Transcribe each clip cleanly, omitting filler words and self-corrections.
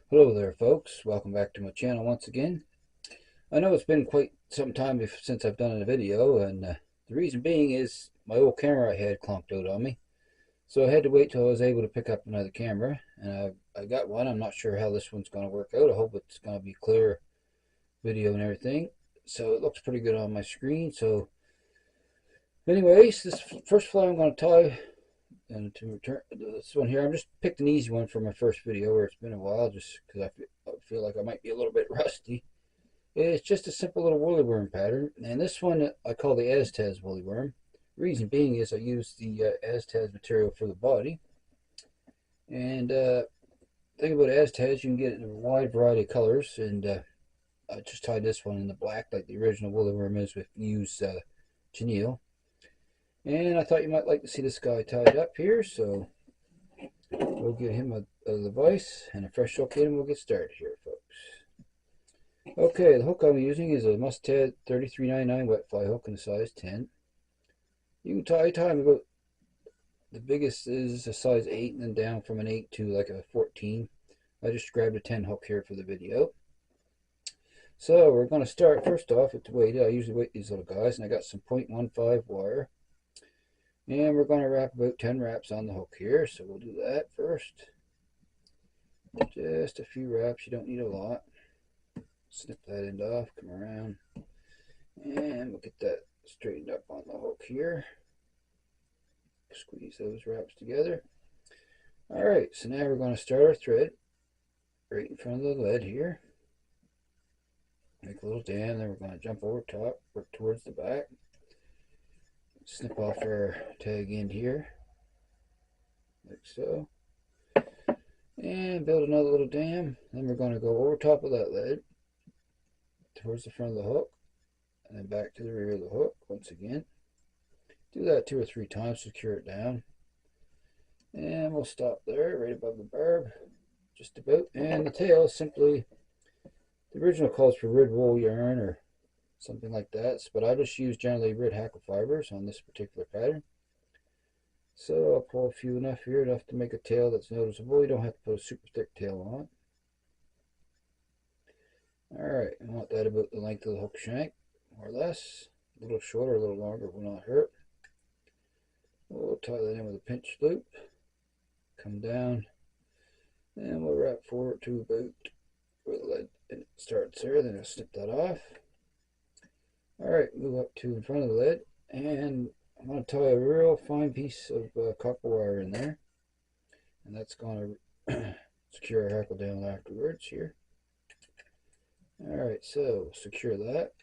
Hello there folks, welcome back to my channel once again. I know it's been quite some time since I've done a video, and the reason being is my old camera I had clunked out on me. So I had to wait till I was able to pick up another camera, and I got one. I'm not sure how this one's going to work out. I hope it's going to be clear video and everything. So it looks pretty good on my screen. So anyways, this first fly I'm going to tie, and to return this one here, I'm just picked an easy one for my first video where it's been a while, just because I feel like I might be a little bit rusty. It's just a simple little woolly worm pattern, and this one I call the estaz woolly worm. Reason being is I use the estaz material for the body, and thing about estaz, you can get it in a wide variety of colors, and I just tied this one in the black like the original woolly worm is with used chenille. And I thought you might like to see this guy tied up here, so we'll give him a device and a fresh hook in, and we'll get started here, folks. Okay, the hook I'm using is a Mustad 3399 wet fly hook in a size 10. You can tie them about, the biggest is a size 8 and then down from an 8 to like a 14. I just grabbed a 10 hook here for the video. So we're going to start first off with the weight. I usually weight these little guys, and I got some 0.15 wire. And we're going to wrap about 10 wraps on the hook here, so we'll do that first. Just a few wraps, you don't need a lot. Snip that end off, come around, and we'll get that straightened up on the hook here. Squeeze those wraps together. Alright, so now we're going to start our thread right in front of the lead here. Make a little dam, then we're going to jump over top, work towards the back. Snip off our tag end here, like so. And build another little dam. Then we're going to go over top of that lead, towards the front of the hook, and then back to the rear of the hook once again. Do that 2 or 3 times, secure it down. And we'll stop there, right above the barb, just about. And the tail is simply, the original calls for red wool yarn or something like that, but I just use generally red Hackle fibers on this particular pattern. So I'll pull a few enough here, enough to make a tail that's noticeable. You don't have to put a super thick tail on. Alright, I want that about the length of the hook shank, more or less. A little shorter, a little longer will not hurt. We'll tie that in with a pinch loop, come down, and we'll wrap forward to about where the lead starts there. Then I'll snip that off. Alright, move up to in front of the lead, and I'm going to tie a real fine piece of copper wire in there, and that's going to secure our hackle down afterwards here. Alright, so secure that,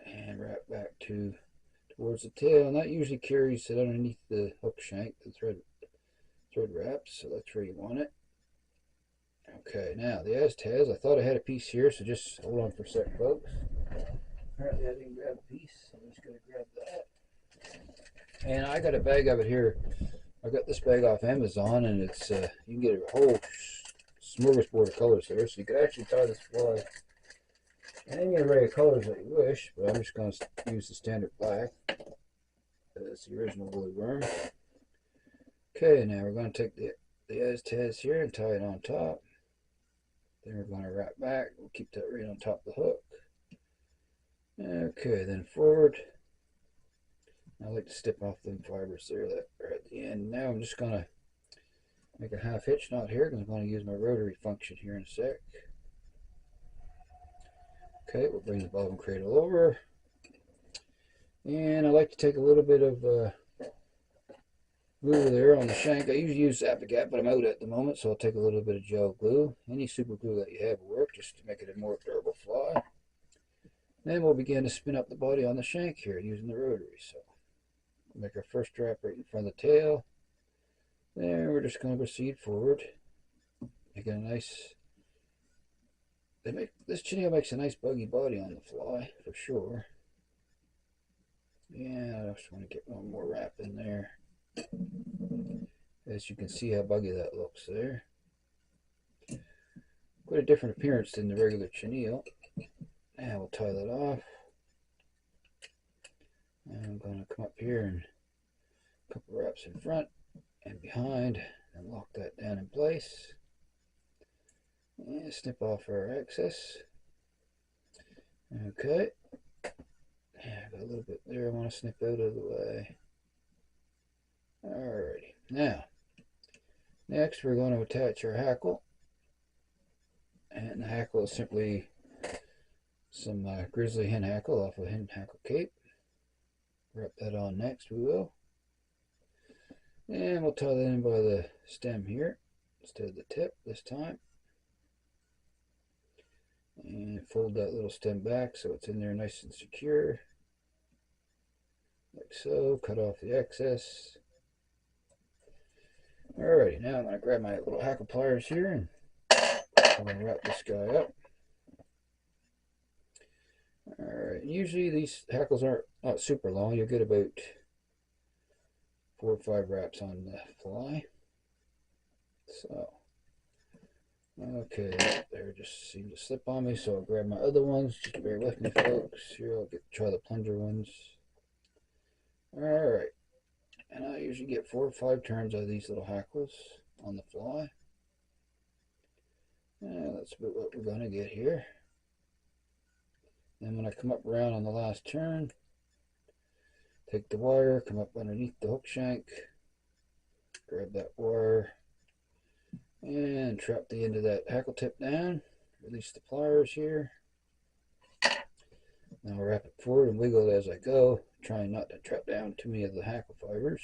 and wrap back towards the tail, and that usually carries it underneath the hook shank, the thread wraps, so that's where you want it. Okay, now the estaz, I thought I had a piece here, so just hold on for a second, folks. Apparently I didn't grab a piece, so I'm just going to grab that. And I got a bag of it here. I got this bag off Amazon, and it's you can get a whole smorgasbord of colors there, so you could actually tie this fly in any array of colors that you wish, but I'm just going to use the standard black. That's the original woolly worm. Okay, now we're going to take the estaz here and tie it on top. Then we're going to wrap back. We'll keep that right on top of the hook. Okay, then forward. I like to snip off them fibers there that are at the end. Now I'm just going to make a half hitch knot here because I'm going to use my rotary function here in a sec. Okay, we'll bring the bobbin cradle over. And I like to take a little bit of glue there on the shank. I usually use Zap-A-Gap, but I'm out at the moment, so I'll take a little bit of gel glue. Any super glue that you have will work, just to make it a more durable fly. Then we'll begin to spin up the body on the shank here using the rotary. So we'll make our first wrap right in front of the tail. Then we're just going to proceed forward, making a nice. This chenille makes a nice buggy body on the fly for sure. Yeah, I just want to get one more wrap in there. As you can see how buggy that looks there. Quite a different appearance than the regular chenille. Now we'll tie that off. And I'm going to come up here and a couple wraps in front and behind and lock that down in place. And snip off our excess. Okay. Yeah, got a little bit there I want to snip out of the way. Alrighty. Now, next we're going to attach our hackle. And the hackle is simply some grizzly hen hackle off a hen hackle cape. Wrap that on next, we will. And we'll tie that in by the stem here instead of the tip this time. And fold that little stem back so it's in there nice and secure. Like so. Cut off the excess. Alrighty, now I'm going to grab my little hackle pliers here and I'm going to wrap this guy up. Alright, usually these hackles aren't not super long. You'll get about 4 or 5 wraps on the fly. So, okay, there just seemed to slip on me, so I'll grab my other ones. Just bear with me, folks. Here, I'll try the plunger ones. Alright, and I usually get 4 or 5 turns out of these little hackles on the fly. And that's about what we're going to get here. Then when I come up around on the last turn, take the wire, come up underneath the hook shank, grab that wire, and trap the end of that hackle tip down. Release the pliers here. Now wrap it forward and wiggle it as I go, trying not to trap down too many of the hackle fibers.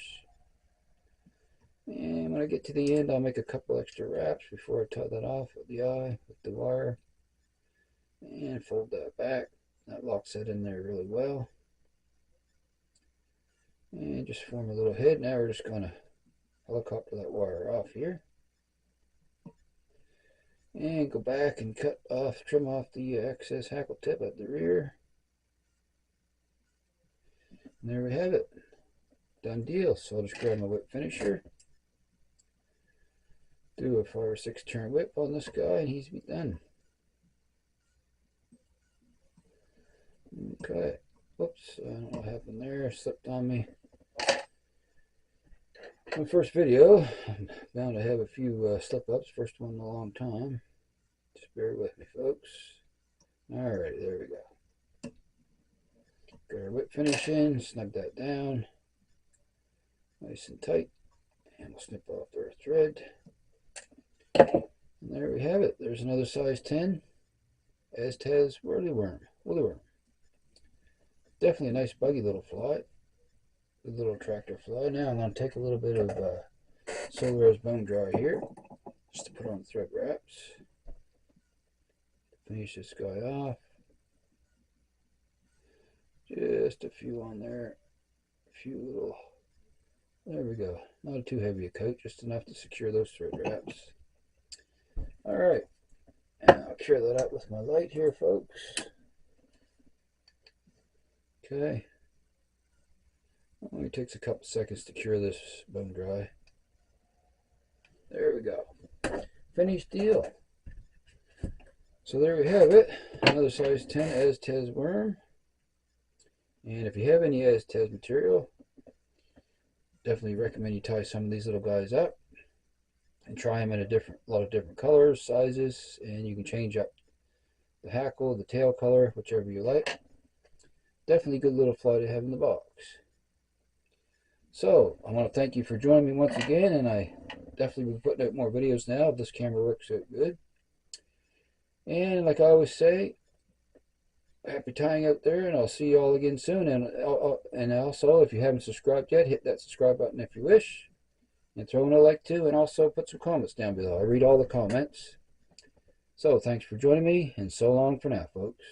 And when I get to the end, I'll make a couple extra wraps before I tie that off at the eye with the wire. And fold that back. That locks that in there really well. And just form a little head. Now we're just going to helicopter that wire off here. And go back and trim off the excess hackle tip at the rear. And there we have it. Done deal. So I'll just grab my whip finisher. Do a 5 or 6 turn whip on this guy and he's done. Okay. Whoops, I don't know what happened there. Slipped on me. My first video. I'm bound to have a few slip-ups. First one in a long time. Just bear with me, folks. Alright, there we go. Get our whip finish in. Snug that down. Nice and tight. And we'll snip off our thread. And there we have it. There's another size 10. Estaz woolly worm. Definitely a nice buggy little fly. Good little tractor fly. Now I'm going to take a little bit of Solaris bone dry here. Just to put on the thread wraps. Finish this guy off. Just a few on there. A few little. There we go. Not too heavy a coat. Just enough to secure those thread wraps. Alright. And I'll cure that up with my light here, folks. Okay. Only takes a couple seconds to cure this bone dry. There we go. Finished deal. So there we have it. Another size 10 Estaz worm. And if you have any Estaz material, definitely recommend you tie some of these little guys up and try them in a lot of different colors, sizes, and you can change up the hackle, the tail color, whichever you like. Definitely a good little fly to have in the box. So I want to thank you for joining me once again, and I definitely will be putting out more videos now if this camera works out good. And like I always say, happy tying out there, and I'll see you all again soon. And also, if you haven't subscribed yet, hit that subscribe button if you wish, and throw in a like too, and also put some comments down below. I read all the comments. So thanks for joining me, and so long for now, folks.